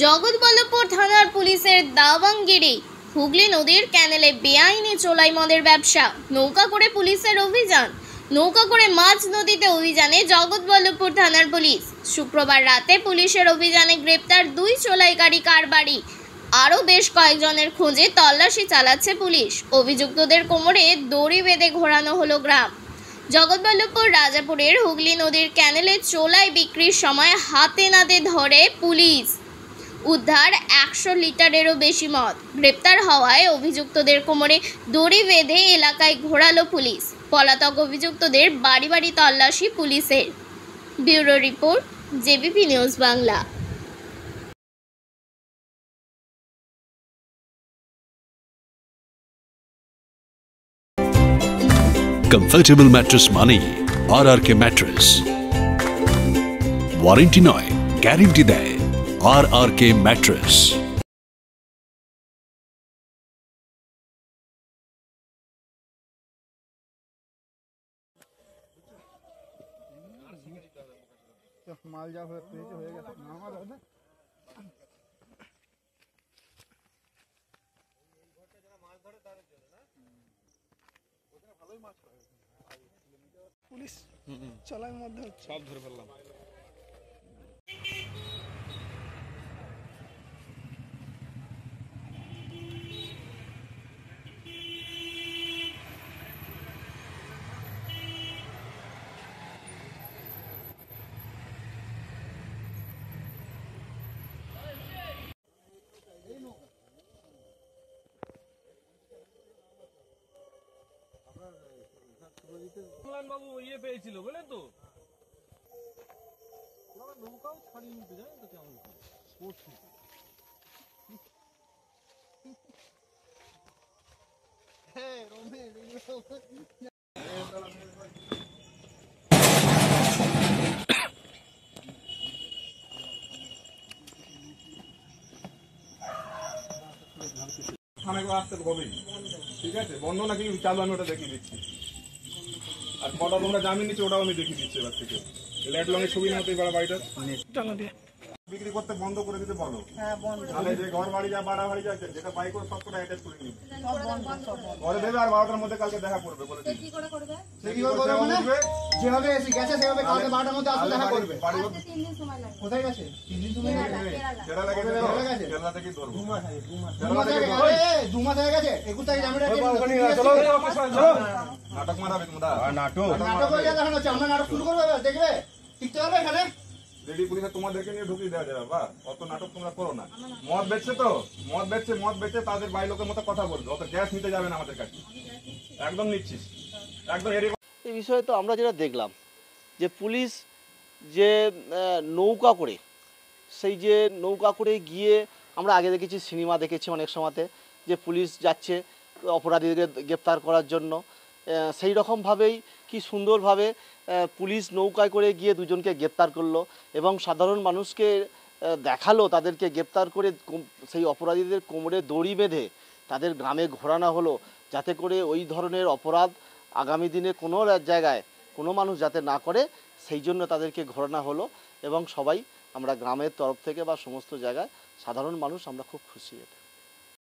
জগৎবল্লভপুর থানার পুলিশের দাওয়াঙ্গিরি। হুগলি নদীর ক্যানেলে বেআইনি চোলাই মদের ব্যবসা। নৌকা করে পুলিশের অভিযান। নৌকা করে মাঝ নদীতে অভিযানে জগৎবল্লভপুর থানার পুলিশ। শুক্রবার রাতে পুলিশের অভিযানে গ্রেপ্তার 2 চোলাইকারী কারবারি। আরও বেশ কয়েকজনের খোঁজে তল্লাশি চালাচ্ছে পুলিশ। অভিযুক্তদের কোমরে দড়ি বেঁধে ঘোরানো হলো গ্রাম। জগৎবল্লভপুর রাজাপুরের হুগলি নদীর ক্যানেলে চোলাই বিক্রির সময় হাতে নাতে ধরে পুলিশ। উদ্ধার 100 লিটারেরও বেশি মদ। গ্রেপ্তার হওয়ায় অভিযুক্তদের কোমরে দড়ি বেঁধে এলাকায় ঘোরালো পুলিশ। পলাতক অভিযুক্তদের বাড়ি বাড়ি তল্লাশি পুলিশের। Bureau report, JBP news Bangla. Comfortable mattress মানেই RRK ম্যাট্রেস। ওয়ারেন্টি নয়, গ্যারেন্টি দেয় RRK ম্যাট্রেস। মাল যা পেয়েছে হয়ে গেছে আমার দাদা পুলিশ চলাই মধ্যে সব ধরে ফেললাম। বাবু ইয়ে পেয়েছিল বুঝলেন তো, নৌকাও ছাড়িয়ে নিতে জানেন তো কেমন করছি। আসতে হবে, ঠিক আছে? বন্ধ নাকি চালু আমি ওটা দেখিয়ে দিচ্ছি। আর কটা তোমরা জামিন নিচ্ছে ওটাও আমি দেখিয়ে দিচ্ছি এবার থেকে। লেট লং এর সুবিধা হতে পারে বাড়িটা বিক্রি করতে বন্ধ করে দিতে বলো। তাহলে যে ঘর বাড়ি যা বাড়া বাড়ি যাচ্ছে যেটা বাই করে সব করে অ্যাটাচ করে নিবে ঘরে দেবে। আর 12টার মধ্যে কালকে দেখা করবে বলে দিচ্ছি। যেভাবে এসে গেছে সেভাবে কালকে 12টার মধ্যে আসলে দেখা করবে। কোথায় গেছে? 3 দিন সময় লাগে। কেরালা গেছে, কেরালা থেকে ধরবো। 2 মাস হয়ে গেছে। 21 তারিখ জামিনটা নাটক মারাবে তোমরা। নাটক হয়ে গেছে এখন হচ্ছে আমরা নাটক শুরু করবো এবার দেখবে টিকতে হবে এখানে। রেডি পুলিশে তোমাদেরকে নিয়ে ঢুকিয়ে দেওয়া যাবে বা অত নাটক তোমরা করো না। মদ বেচছে তো, মদ বেচছে তাদের বাড়ি লোকের মতো কথা বলবে। অত গ্যাস নিতে যাবে না আমাদের কাছে। একদম নিচ্ছিস একদম। এই বিষয়ে তো আমরা যেটা দেখলাম যে পুলিশ যে নৌকা করে, সেই যে নৌকা করে গিয়ে আমরা আগে দেখেছি, সিনেমা দেখেছি অনেক সময়তে, যে পুলিশ যাচ্ছে অপরাধীদের গ্রেপ্তার করার জন্য। সেই রকমভাবেই কি সুন্দরভাবে পুলিশ নৌকায় করে গিয়ে দুজনকে গ্রেপ্তার করলো এবং সাধারণ মানুষকে দেখালো তাদেরকে গ্রেপ্তার করে সেই অপরাধীদের কোমরে দড়ি বেঁধে তাদের গ্রামে ঘোরানো হলো, যাতে করে ওই ধরনের অপরাধ আগামী দিনে কোনো জায়গায় কোনো মানুষ যাতে না করে, সেই জন্য তাদেরকে ঘোরানো হলো। এবং সবাই আমরা গ্রামের তরফ থেকে বা সমস্ত জায়গায় সাধারণ মানুষ আমরা খুব খুশি। এটা